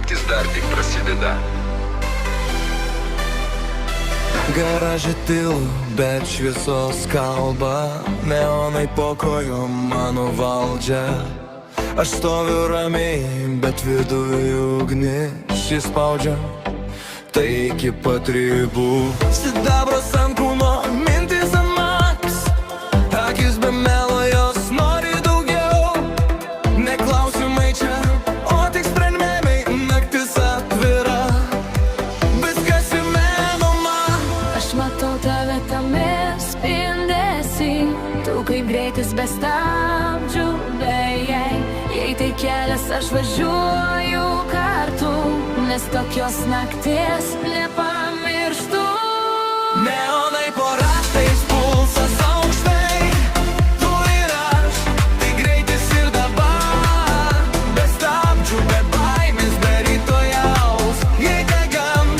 naktys dar tik prasideda. Garaže tylu, bet šviesos kalba, neonai po kojom mano valdžia. Aš stoviu ramiai, bet viduje ugnis įspaudžia, tai iki pat ribų. Sidabras ant kūno, mintis ant maks, akis be melo, jos nori daugiau. Neklausimai čia, o tik sprendimai, naktis atvira, viskas įmanoma. Aš matau tave tame spindesy, tu kaip greitis be stabdžių, beje. Jei tai kelias, aš važiuoju kartu, nes tokios nakties nepamirštu. Neonai po ratais, pulsas aukštai, tu ir aš, tai greitis ir dabar. Be stabdžių, be baimės, be rytojaus, jei degam,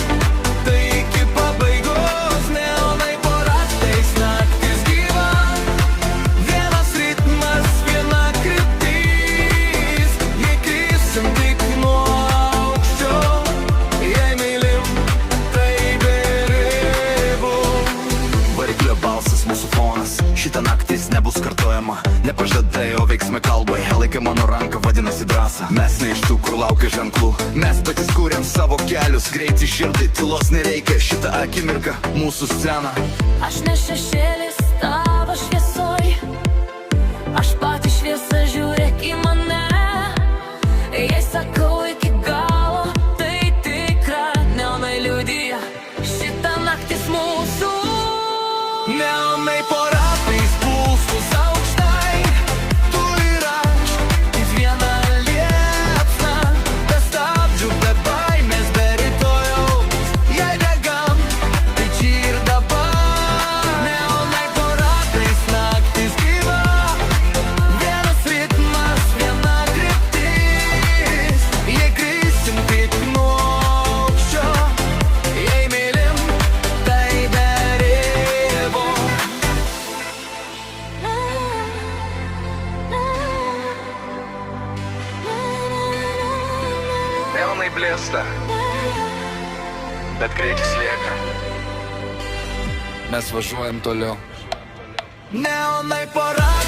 tai iki pabaigos. Neonai po ratais, naktis gyva, vienas ritmas, viena kryptis. Jei krisim tik nuo aukščio, jei mylim, tai be ribų. Variklio balsas, mūsų fonas, šitą naktis nebus kartojama. Nepažadai, o veiksmai kalbai, laikai mano ranką, vadinasi drąsa. Mes ne iš tų, kur laukia ženklų, mes patys kūrėm savo kelius. Greitį širdai, tylos nereikia, šitą akimirką mūsų scena. Aš ne šešėlis tavo šviesoj, aš pati šviesa, žiūrėk į mane. Jei sakau iki galo, tai tikra, neonai liudija, šitą naktis mūsų. Neonai po ratais, pulsus aukštai, tu ir aš, kaip viena liepsna. Be stabdžių, be baimės, be rytojaus, jei degam, tai čia ir dabar. Neonai po ratais, naktis gyva, vienas ritmas, viena kryptis. Jei krisim tik nuo aukščio, jei mylim, tai be ribų. Neonai blėsta, bet greitis lieka. Mes važiuojam toliau. Neonai po ratais.